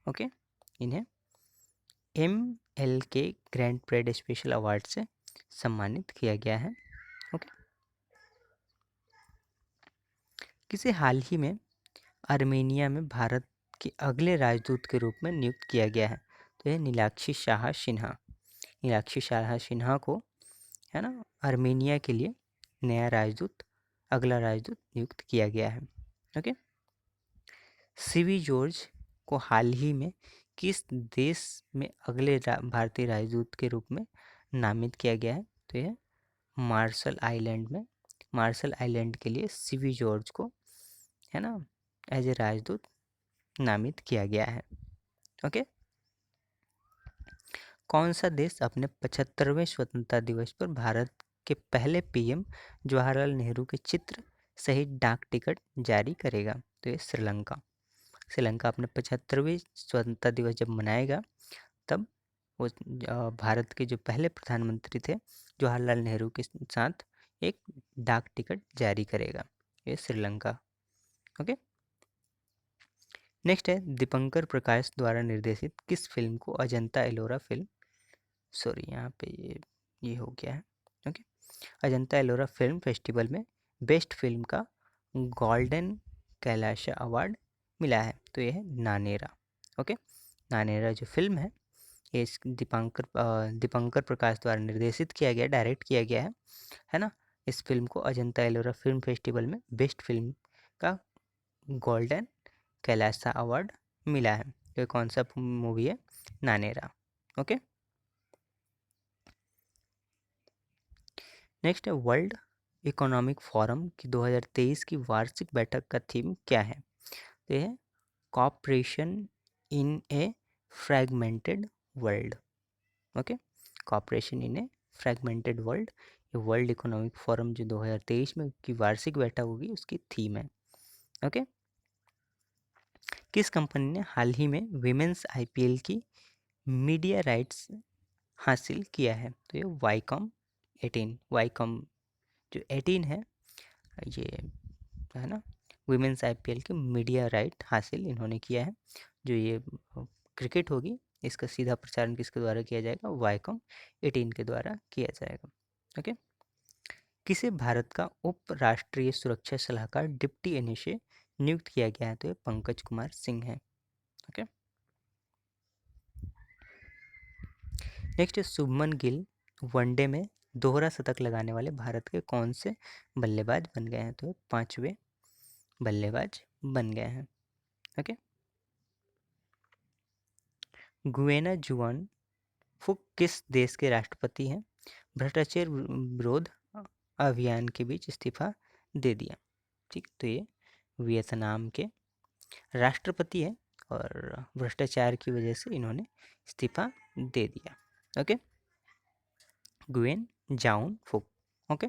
Speaker 1: ओके, इन्हें MLK grand parade special award से सम्मानित किया गया है। ओके, किसे हाल ही में आर्मेनिया में भारत के अगले राजदूत के रूप में नियुक्त किया गया है? तो यह नीलाक्षी शाह सिन्हा। नीलाक्षी शाह सिन्हा को, है ना, आर्मेनिया के लिए नया राजदूत, अगला राजदूत नियुक्त किया गया है। ओके, सीवी जॉर्ज को हाल ही में किस देश में अगले भारतीय राजदूत के रूप में नामित किया गया है? तो यह मार्शल आइलैंड में, मार्शल आइलैंड के लिए सीवी जॉर्ज को, है ना, एज ए राजदूत नामित किया गया है। ओके, कौन सा देश अपने 75वें स्वतंत्रता दिवस पर भारत के पहले पीएम जवाहरलाल नेहरू के चित्र सहित डाक टिकट जारी करेगा? तो ये श्रीलंका। श्रीलंका अपने 75वें स्वतंत्रता दिवस जब मनाएगा, तब वो भारत के जो पहले प्रधानमंत्री थे जवाहरलाल नेहरू के साथ एक डाक टिकट जारी करेगा, ये श्रीलंका। ओके, नेक्स्ट है, दीपंकर प्रकाश द्वारा निर्देशित किस फिल्म को अजंता एलोरा फिल्म, सॉरी यहाँ पे ये हो गया है। Okay, Ajanta Ellora film festival में बेस्ट फिल्म का गोल्डन कैलाश अवार्ड मिला है? तो ये है नानेरा। ओके, नानेरा जो फिल्म है, ये इस दीपंकर प्रकाश द्वारा निर्देशित किया गया, डायरेक्ट किया गया है ना। इस फिल्म को अजंता एलोरा फिल्म फेस्टिवल में बेस्ट फिल्म का गोल्डन कैलाश अवार्ड मिला है। ये कौन सा मूवी है? नानेरा। ओके, नेक्स्ट है, वर्ल्ड इकोनॉमिक फोरम की 2023 की वार्षिक बैठक का थीम क्या है? तो यह cooperation in A fragmented world. Okay, cooperation in A fragmented world, ये वर्ल्ड इकोनॉमिक फोरम जो 2023 में की वार्षिक बैठक होगी उसकी थीम है। ओके, किस कंपनी ने हाल ही में विमेंस IPL की मीडिया राइट्स हासिल किया है? तो ये वाईकॉम जो 18 है, ये है ना, विमेंस IPL की मीडिया राइट हासिल इन्होंने किया है। जो ये क्रिकेट होगी, इसका सीधा प्रचारण किसके द्वारा किया जाएगा? वाईकॉम 18 के द्वारा किया जाएगा। ओके, किसे भारत का उप राष्ट्रीय सुरक्षा सलाहकार डिप्टी एनएसए नियुक्त किया गया है? तो ये पंकज कुमार सिंह है। Okay, next, Shubman Gill one day में दोहरा शतक लगाने वाले भारत के कौन से बल्लेबाज बन गए हैं? तो 5वें बल्लेबाज बन गए हैं। ओके, गुएना जुआन फुक किस देश के राष्ट्रपति हैं? भ्रष्टाचार विरोध अभियान के बीच इस्तीफा दे दिया। ठीक, तो ये वियतनाम के राष्ट्रपति है और भ्रष्टाचार की वजह से इन्होंने इस्तीफा दे दिया। ओके, गुएन जाउन फुक। ओके,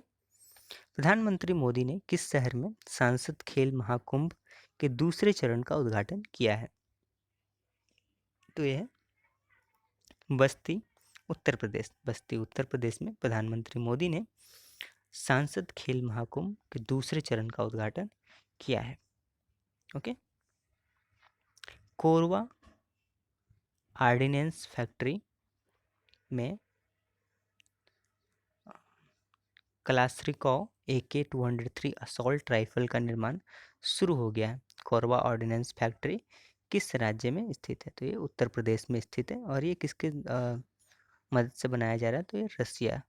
Speaker 1: प्रधानमंत्री मोदी ने किस शहर में सांसद खेल महाकुंभ के दूसरे चरण का उद्घाटन किया है? तो यह है बस्ती उत्तर प्रदेश। बस्ती उत्तर प्रदेश में प्रधानमंत्री मोदी ने सांसद खेल महाकुंभ के दूसरे चरण का उद्घाटन किया है। ओके, कोरबा आर्डिनेंस फैक्ट्री में क्लाश्निकोव AK-203 असॉल्ट राइफल का निर्माण शुरू हो गया है। कोरबा ऑर्डिनेंस फैक्ट्री किस राज्य में स्थित है? तो ये उत्तर प्रदेश में स्थित है और ये किसके मदद से बनाया जा रहा है, तो ये रसिया,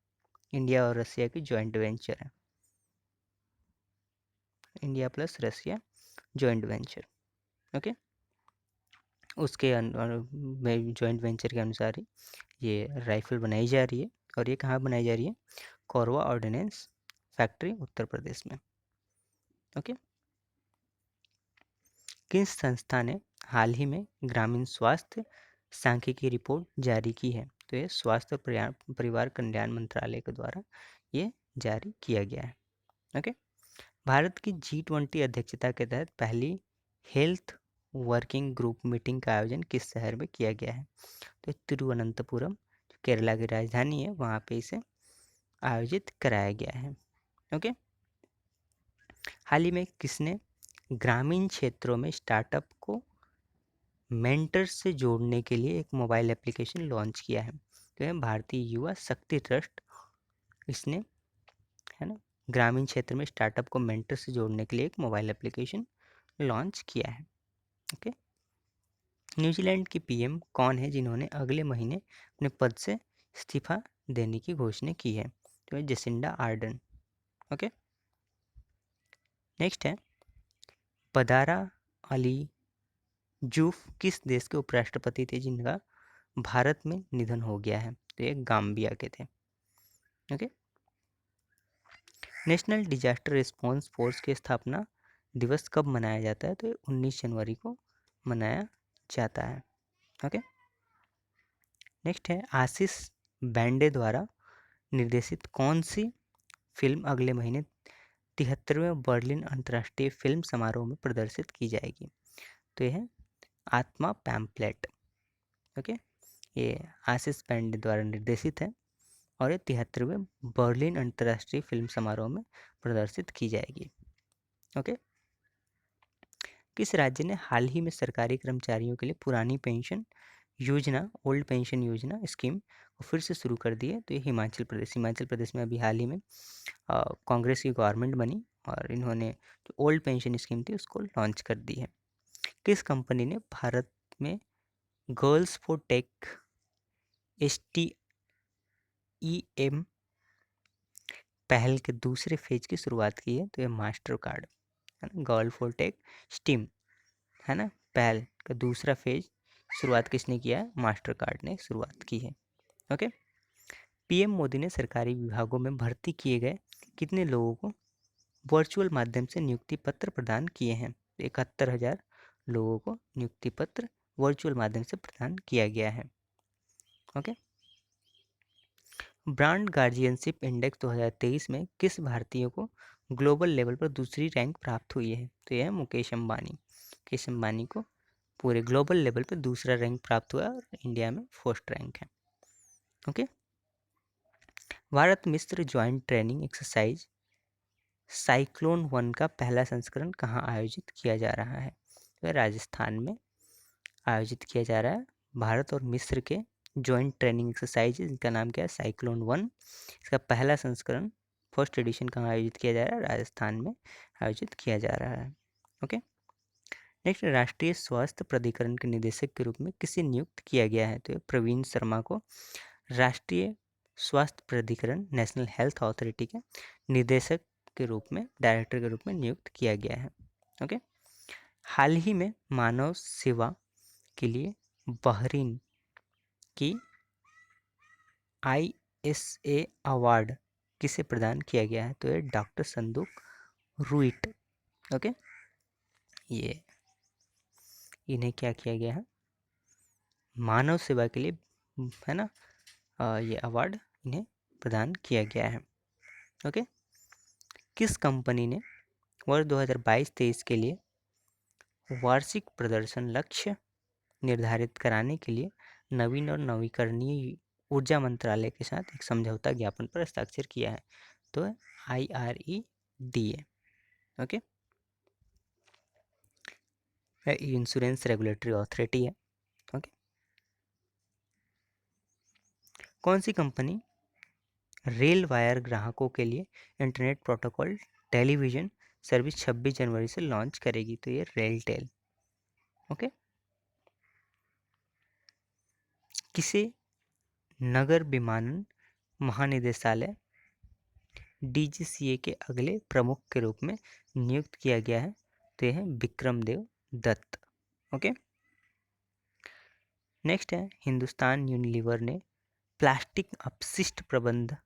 Speaker 1: इंडिया और रसिया की जॉइंट वेंचर है। इंडिया प्लस रसिया जॉइंट वेंचर, ओके। उसके जॉइंट वेंचर के अनुसार ही ये राइफल बनाई जा रही है, और ये कहाँ बनाई जा रही है? कोरबा ऑर्डिनेंस फैक्ट्री, उत्तर प्रदेश में, ओके। किस संस्था ने हाल ही में ग्रामीण स्वास्थ्य सांख्यिकी रिपोर्ट जारी की है? तो ये स्वास्थ्य और परिवार कल्याण मंत्रालय के द्वारा ये जारी किया गया है, ओके। भारत की G20 अध्यक्षता के तहत पहली हेल्थ वर्किंग ग्रुप मीटिंग का आयोजन किस शहर में किया गया है? तो तिरुवनंतपुरम, जो केरला की राजधानी है, वहाँ पे इसे आयोजित कराया गया है, ओके। हाल ही में किसने ग्रामीण क्षेत्रों में स्टार्टअप को मेंटर्स से जोड़ने के लिए एक मोबाइल एप्लीकेशन लॉन्च किया है? तो है भारतीय युवा शक्ति ट्रस्ट, इसने, है ना, ग्रामीण क्षेत्र में स्टार्टअप को मेंटर से जोड़ने के लिए एक मोबाइल एप्लीकेशन लॉन्च किया है, ओके। न्यूजीलैंड की पीएम कौन है जिन्होंने अगले महीने अपने पद से इस्तीफा देने की घोषणा की है? तो है जसिंडा आर्डन, ओके। नेक्स्ट है पदारा अली जूफ किस देश के उपराष्ट्रपति थे जिनका भारत में निधन हो गया है? तो ये गाम्बिया के थे, okay. National disaster response force की स्थापना दिवस कब मनाया जाता है? तो ये 19 जनवरी को मनाया जाता है, ओके। नेक्स्ट है आशीष बैंडे द्वारा निर्देशित कौन सी फिल्म अगले महीने 73वें बर्लिन अंतर्राष्ट्रीय फिल्म समारोह में प्रदर्शित की जाएगी? तो यह है आत्मा पैम्पलेट, ओके। ये आशीष बैंडे द्वारा निर्देशित है और ये 73वें बर्लिन अंतर्राष्ट्रीय फिल्म समारोह में प्रदर्शित की जाएगी, ओके। किस राज्य ने हाल ही में सरकारी कर्मचारियों के लिए पुरानी पेंशन योजना, ओल्ड पेंशन योजना स्कीम को फिर से शुरू कर दी है? तो ये हिमाचल प्रदेश, हिमाचल प्रदेश में अभी हाल ही में कांग्रेस की गवर्नमेंट बनी और इन्होंने जो ओल्ड पेंशन स्कीम थी उसको लॉन्च कर दी है। किस कंपनी ने भारत में गर्ल्स फॉर टेक STEM पहल के दूसरे फेज की शुरुआत की है? तो ये मास्टर कार्ड, है ना, गर्ल फॉर टेक स्टीम, है ना, पहल का दूसरा फेज शुरुआत किसने किया है? मास्टर कार्ड ने शुरुआत की है, ओके। पीएम मोदी ने सरकारी विभागों में भर्ती किए गए कितने लोगों को वर्चुअल माध्यम से नियुक्ति पत्र प्रदान किए हैं? 71,000 लोगों को नियुक्ति पत्र वर्चुअल माध्यम से प्रदान किया गया है, ओके। ब्रांड गार्जियनशिप इंडेक्स 2023 में किस भारतीय को ग्लोबल लेवल पर दूसरी रैंक प्राप्त हुई है? तो यह है मुकेश अंबानी। मुकेश अंबानी को पूरे ग्लोबल लेवल पर दूसरा रैंक प्राप्त हुआ और इंडिया में फर्स्ट रैंक है, ओके। भारत मिस्र ज्वाइंट ट्रेनिंग एक्सरसाइज साइक्लोन 1 का पहला संस्करण कहाँ आयोजित किया जा रहा है? तो राजस्थान में आयोजित किया जा रहा है भारत और मिस्र के जॉइंट ट्रेनिंग एक्सरसाइज, इनका नाम क्या है? साइक्लोन 1। इसका पहला संस्करण, फर्स्ट एडिशन कहाँ आयोजित किया जा रहा है? राजस्थान में आयोजित किया जा रहा है, ओके। नेक्स्ट, राष्ट्रीय स्वास्थ्य प्राधिकरण के निदेशक के रूप में किसे नियुक्त किया गया है? तो प्रवीण शर्मा को राष्ट्रीय स्वास्थ्य प्राधिकरण, नेशनल हेल्थ अथॉरिटी के निदेशक के रूप में, डायरेक्टर के रूप में नियुक्त किया गया है, ओके। हाल ही में मानव सेवा के लिए बहरीन की ISA अवार्ड किसे प्रदान किया गया है? तो ये डॉक्टर संदूक रूइट, ओके। ये इन्हें क्या किया गया है? मानव सेवा के लिए, है ना, ये अवार्ड इन्हें प्रदान किया गया है, ओके। किस कंपनी ने वर्ष 2022-23 के लिए वार्षिक प्रदर्शन लक्ष्य निर्धारित कराने के लिए नवीन और नवीकरणीय ऊर्जा मंत्रालय के साथ एक समझौता ज्ञापन पर हस्ताक्षर किया है? तो IREDA, okay. Insurance regulatory authority है, ओके। कौन सी कंपनी रेल वायर ग्राहकों के लिए इंटरनेट प्रोटोकॉल टेलीविजन सर्विस 26 जनवरी से लॉन्च करेगी? तो ये रेलटेल, ओके। किसे नगर विमानन महानिदेशालय डीजीसीए के अगले प्रमुख के रूप में नियुक्त किया गया है? तो यह है विक्रमदेव दत्त। ओके, नेक्स्ट है हिंदुस्तान यूनिलीवर ने प्लास्टिक अपशिष्ट प्रबंध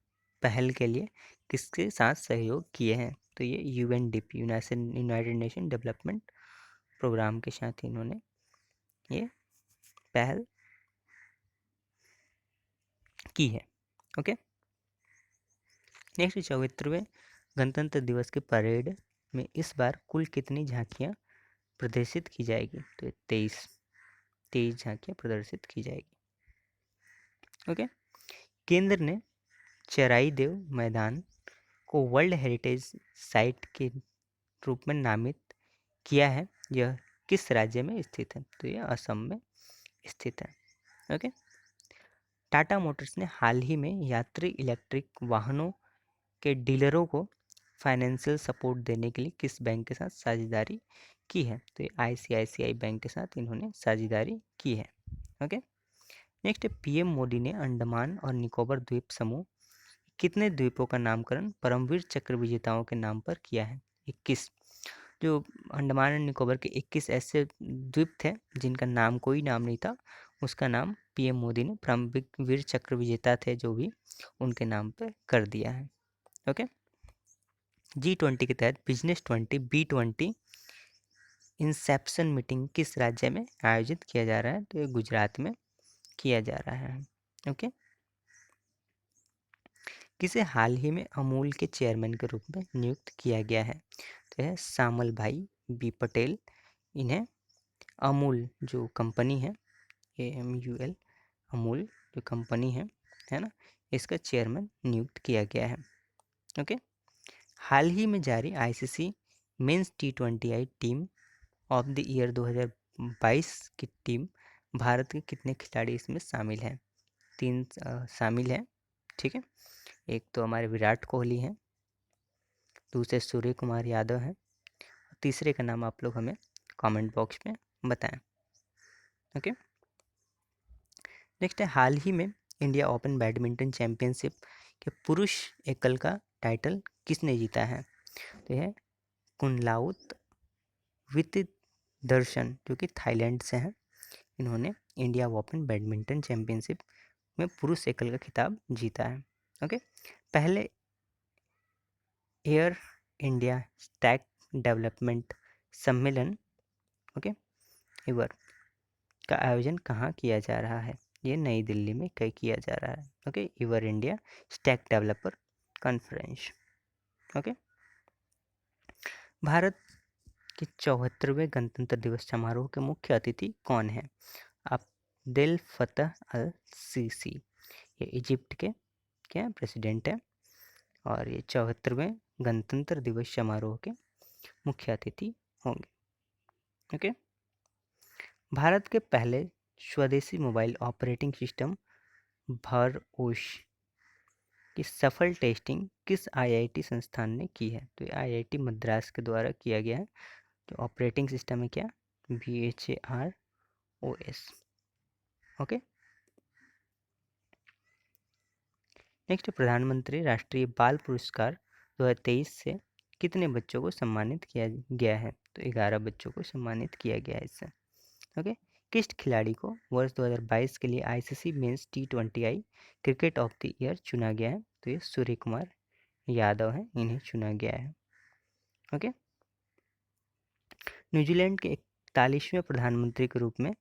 Speaker 1: पहल के लिए किसके साथ सहयोग किए हैं? तो ये UNDP, United Nation Development Programme के साथ इन्होंने ये पहल की है। ओके, नेक्स्ट 74वें गणतंत्र दिवस के परेड में इस बार कुल कितनी झांकियां प्रदर्शित की जाएगी? तो 23 झांकियां प्रदर्शित की जाएगी। ओके, केंद्र ने चराई देव मैदान को वर्ल्ड हेरिटेज साइट के रूप में नामित किया है। यह किस राज्य में स्थित है? तो यह असम में स्थित है। ओके, टाटा मोटर्स ने हाल ही में यात्री इलेक्ट्रिक वाहनों के डीलरों को फाइनेंशियल सपोर्ट देने के लिए किस बैंक के साथ साझेदारी की है? तो ये आईसीआईसीआई बैंक के साथ इन्होंने साझेदारी की है। ओके, नेक्स्ट पीएम मोदी ने अंडमान और निकोबार द्वीप समूह कितने द्वीपों का नामकरण परमवीर चक्र विजेताओं के नाम पर किया है? 21। जो अंडमान एंड निकोबार के 21 ऐसे द्वीप थे जिनका नाम कोई नाम नहीं था, उसका नाम पीएम मोदी ने परमवीर चक्र विजेता थे जो भी, उनके नाम पर कर दिया है। ओके, G20 के तहत बिजनेस 20 B20 इंसेप्शन मीटिंग किस राज्य में आयोजित किया जा रहा है? तो ये गुजरात में किया जा रहा है। ओके, किसे हाल ही में अमूल के चेयरमैन के रूप में नियुक्त किया गया है? तो है श्यामल भाई बी पटेल। इन्हें अमूल जो कंपनी है, AMUL, अमूल जो कंपनी है ना, इसका चेयरमैन नियुक्त किया गया है। ओके, हाल ही में जारी ICC men's T20I team of the year 2022 की टीम भारत के कितने खिलाड़ी इसमें शामिल हैं? 3 शामिल हैं। ठीक है, एक तो हमारे विराट कोहली हैं, दूसरे सूर्य कुमार यादव हैं, तीसरे का नाम आप लोग हमें कमेंट बॉक्स में बताएं। ओके, नेक्स्ट है हाल ही में इंडिया ओपन बैडमिंटन चैंपियनशिप के पुरुष एकल का टाइटल किसने जीता है? तो यह कुनलाउत वितिदर्शन जो कि थाईलैंड से हैं, इन्होंने इंडिया ओपन बैडमिंटन चैंपियनशिप में पुरुष एकल का खिताब जीता है। ओके, पहले एयर इंडिया स्टैक डेवलपमेंट सम्मेलन, ओके, इवर का आयोजन कहाँ किया जा रहा है? ये नई दिल्ली में कहीं किया जा रहा है। Okay, ever India stack developer conference. Okay, Bharat के 74वें गणतंत्र दिवस समारोह के मुख्य अतिथि कौन है? अब्देल फतह अल सीसी, ये इजिप्ट के क्या प्रेसिडेंट है, और ये 74वें गणतंत्र दिवस समारोह के मुख्य अतिथि होंगे। ओके, भारत के पहले स्वदेशी मोबाइल ऑपरेटिंग सिस्टम भरओश की सफल टेस्टिंग किस आईआईटी संस्थान ने की है? तो आईआईटी मद्रास के द्वारा किया गया है। जो ऑपरेटिंग सिस्टम है क्या? BHAROS। ओके, नेक्स्ट प्रधानमंत्री राष्ट्रीय बाल पुरस्कार 2023 से कितने बच्चों को सम्मानित किया गया है? तो 11 बच्चों को सम्मानित किया गया है इससे। ओके, किस खिलाड़ी को वर्ष 2022 के लिए ICC men's T20I cricket of the year चुना गया है? तो ये सूर्य कुमार यादव हैं, इन्हें चुना गया है। ओके, न्यूजीलैंड के 41वें प्रधानमंत्री के रूप में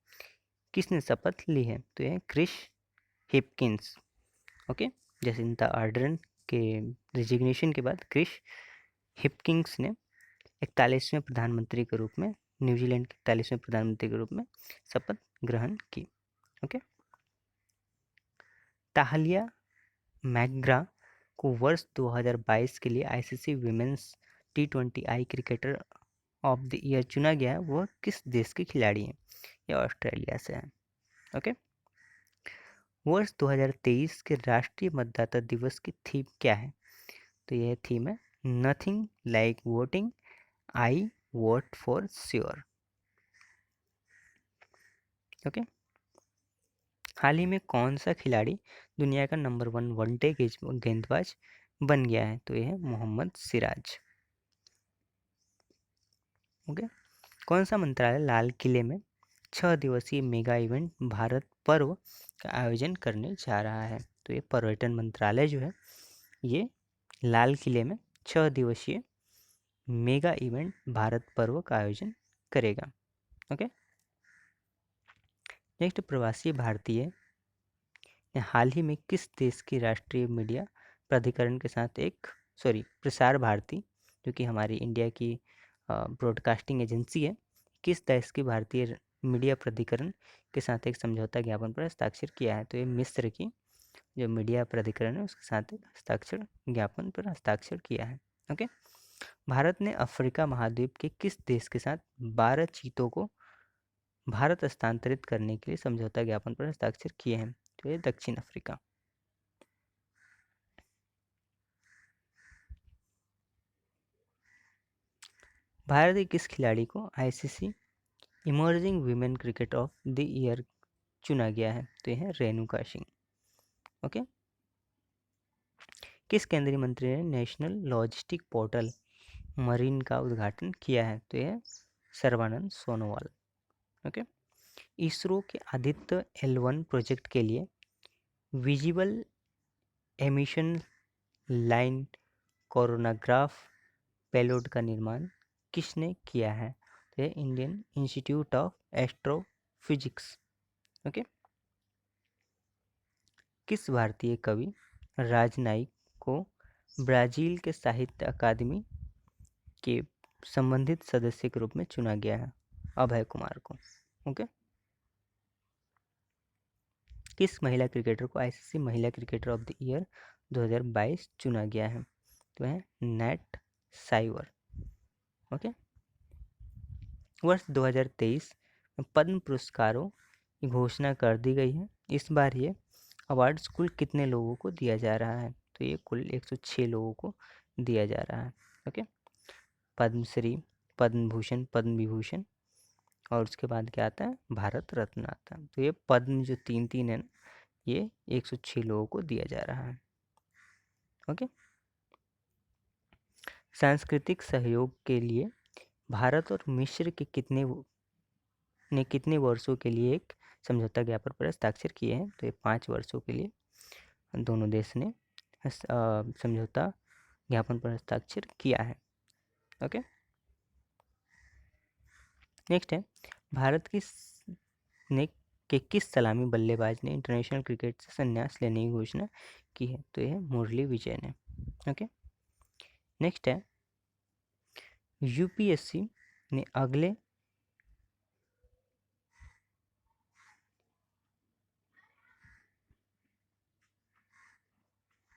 Speaker 1: किसने शपथ ली है? तो ये Chris Hipkins. Okay, Jacinda Ardern के रिजिग्नेशन के बाद क्रिस हिपकिंस ने 41वें प्रधानमंत्री के रूप में, न्यूजीलैंड के 41वें प्रधानमंत्री के रूप में शपथ ग्रहण की। ओके, ताहलिया मैकग्रा को वर्ष 2022 के लिए ICC women's T20I cricketer of the year चुना गया है। वह किस देश के खिलाड़ी हैं? यह ऑस्ट्रेलिया से है। ओके, वर्ष 2023 के राष्ट्रीय मतदाता दिवस की थीम क्या है? तो यह थीम है nothing like voting, I vote for sure. Okay, हाल ही में कौन सा खिलाड़ी दुनिया का नंबर 1 वनडे गेंदबाज बन गया है? तो ये है मोहम्मद सिराज। ओके। कौन सा मंत्रालय लाल किले में 6 दिवसीय मेगा इवेंट भारत पर्व का आयोजन करने जा रहा है? तो ये पर्यटन मंत्रालय जो है ये लाल किले में 6 दिवसीय मेगा इवेंट भारत पर्व का आयोजन करेगा। ओके। नेक्स्ट, प्रवासी भारतीय ने हाल ही में किस देश की राष्ट्रीय मीडिया प्राधिकरण के साथ प्रसार भारती जो कि हमारी इंडिया की ब्रॉडकास्टिंग एजेंसी है, किस देश की भारतीय मीडिया प्राधिकरण के साथ एक समझौता ज्ञापन पर हस्ताक्षर किया है? तो ये मिस्र की जो मीडिया प्राधिकरण है उसके साथ एक हस्ताक्षर ज्ञापन पर हस्ताक्षर किया है। ओके। भारत ने अफ्रीका महाद्वीप के किस देश के साथ 12 चीतों को भारत हस्तांतरित करने के लिए समझौता ज्ञापन पर हस्ताक्षर किए हैं? तो ये दक्षिण अफ्रीका। भारत के किस खिलाड़ी को ICC emerging women cricket of the year चुना गया है? तो यह है रेणुका सिंह। ओके। किस केंद्रीय मंत्री ने नेशनल लॉजिस्टिक पोर्टल मरीन का उद्घाटन किया है? तो यह सर्बानंद सोनोवाल। ओके। इसरो के आदित्य L1 प्रोजेक्ट के लिए visible emission line coronagraph payload का निर्माण किसने किया है? तो यह Indian institute of astrophysics. Okay. किस भारतीय कवि राजनायिक को ब्राज़ील के साहित्य अकादमी के संबंधित सदस्य के रूप में चुना गया है? अभय कुमार को। ओके। किस महिला क्रिकेटर को आईसीसी महिला क्रिकेटर ऑफ द ईयर 2022 चुना गया है? तो है नेट साइवर। ओके। वर्ष 2023 में पद्म पुरस्कारों की घोषणा कर दी गई है। इस बार ये अवार्ड्स कुल कितने लोगों को दिया जा रहा है? तो ये कुल 106 लोगों को दिया जा रहा है। ओके। पद्मश्री, पद्म भूषण, पद्म विभूषण और उसके बाद क्या आता है? भारत रत्न आता है। तो ये पद्म जो तीन तीन है ना, ये 106 लोगों को दिया जा रहा है। ओके। सांस्कृतिक सहयोग के लिए भारत और मिस्र के कितने वर्षों के लिए एक समझौता ज्ञापन पर हस्ताक्षर किए हैं? तो ये 5 वर्षों के लिए दोनों देश ने समझौता ज्ञापन पर हस्ताक्षर किया है। ओके। नेक्स्ट है, भारत ने किस सलामी बल्लेबाज ने इंटरनेशनल क्रिकेट से संन्यास लेने की घोषणा की है? तो यह मुरली विजय ने। ओके। नेक्स्ट है, यूपीएससी ने अगले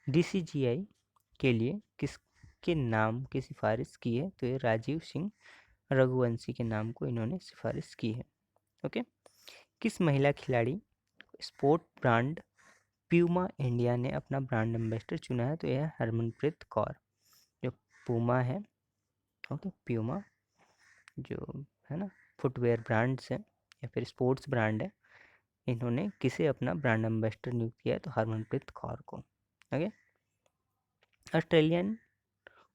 Speaker 1: डीसीजीआई के लिए किसके नाम की सिफारिश की है? तो ये राजीव सिंह रघुवंशी के नाम को इन्होंने सिफारिश की है। ओके। किस महिला खिलाड़ी स्पोर्ट ब्रांड प्यूमा इंडिया ने अपना ब्रांड एम्बेसडर चुना है? तो यह है हरमनप्रीत कौर। जो पूमा है, ओके, प्यूमा जो है ना फुटवेयर ब्रांड्स है या फिर स्पोर्ट्स ब्रांड है, इन्होंने किसे अपना ब्रांड एम्बेसडर नियुक्त किया है? तो हरमनप्रीत कौर को। ओके। ऑस्ट्रेलियन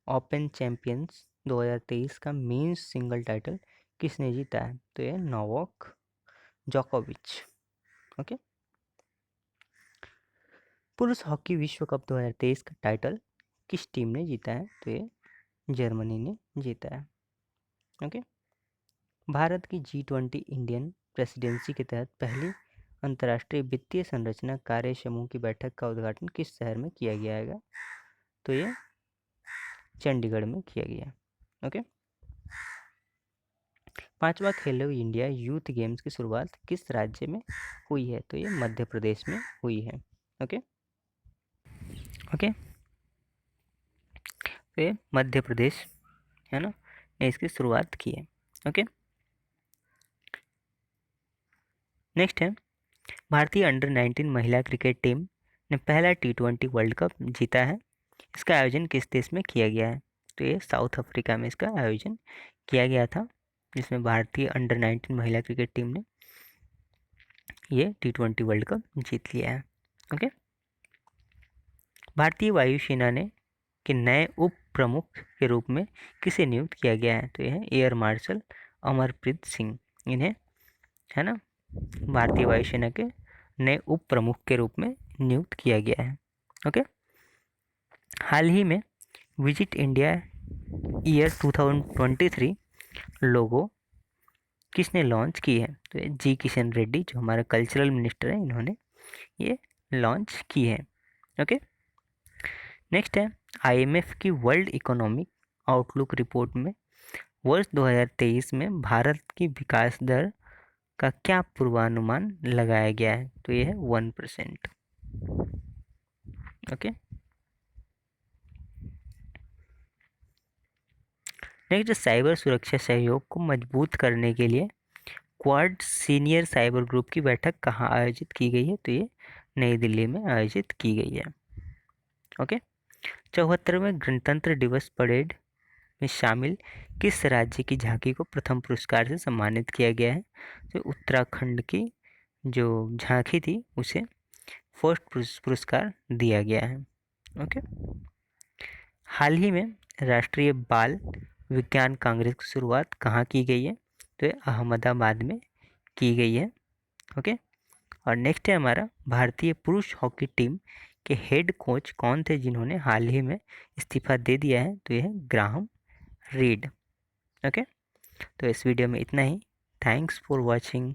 Speaker 1: ओपन चैंपियंस 2023 का मेंस सिंगल टाइटल किसने जीता है? तो यह नोवाक जोकोविच। ओके। पुरुष हॉकी विश्व कप 2023 का टाइटल किस टीम ने जीता है? तो ये जर्मनी ने जीता है। ओके। भारत की G20 इंडियन प्रेसिडेंसी के तहत पहली अंतर्राष्ट्रीय वित्तीय संरचना कार्य समूह की बैठक का उद्घाटन किस शहर में किया गया है? तो ये चंडीगढ़ में किया गया। ओके। 5वां खेलो इंडिया यूथ गेम्स की शुरुआत किस राज्य में हुई है? तो ये मध्य प्रदेश में हुई है। ओके। ओके। तो ये मध्य प्रदेश है ना, ने इसकी शुरुआत की है। ओके। नेक्स्ट है, भारतीय अंडर 19 महिला क्रिकेट टीम ने पहला T20 वर्ल्ड कप जीता है। इसका आयोजन किस देश में किया गया है? तो ये साउथ अफ्रीका में इसका आयोजन किया गया था, जिसमें भारतीय अंडर 19 महिला क्रिकेट टीम ने ये T20 वर्ल्ड कप जीत लिया है। ओके। भारतीय वायुसेना ने के नए उप प्रमुख के रूप में किसे नियुक्त किया गया है? तो यह है एयर मार्शल अमरप्रीत सिंह। इन्हें, है ना, भारतीय वायुसेना के नए उप प्रमुख के रूप में नियुक्त किया गया है। ओके। हाल ही में विजिट इंडिया ईयर 2023 लोगो किसने लॉन्च की है? तो ये जी किशन रेड्डी, जो हमारा कल्चरल मिनिस्टर है, इन्होंने ये लॉन्च की है। ओके। नेक्स्ट है, आईएमएफ की वर्ल्ड इकोनॉमिक आउटलुक रिपोर्ट में वर्ष 2023 में भारत की विकास दर का क्या पूर्वानुमान लगाया गया है? तो ये है 1%। ओके। नेक्स्ट, साइबर सुरक्षा सहयोग को मजबूत करने के लिए क्वाड सीनियर साइबर ग्रुप की बैठक कहाँ आयोजित की गई है? तो ये नई दिल्ली में आयोजित की गई है। ओके। 74वें गणतंत्र दिवस परेड में शामिल किस राज्य की झांकी को प्रथम पुरस्कार से सम्मानित किया गया है? तो उत्तराखंड की जो झांकी थी उसे फर्स्ट पुरस्कार दिया गया है। ओके। हाल ही में राष्ट्रीय बाल विज्ञान कांग्रेस की शुरुआत कहाँ की गई है? तो ये अहमदाबाद में की गई है। ओके। और नेक्स्ट है हमारा, भारतीय पुरुष हॉकी टीम के हेड कोच कौन थे जिन्होंने हाल ही में इस्तीफा दे दिया है? तो यह है ग्राहम रीड। ओके। तो इस वीडियो में इतना ही। Thanks for watching.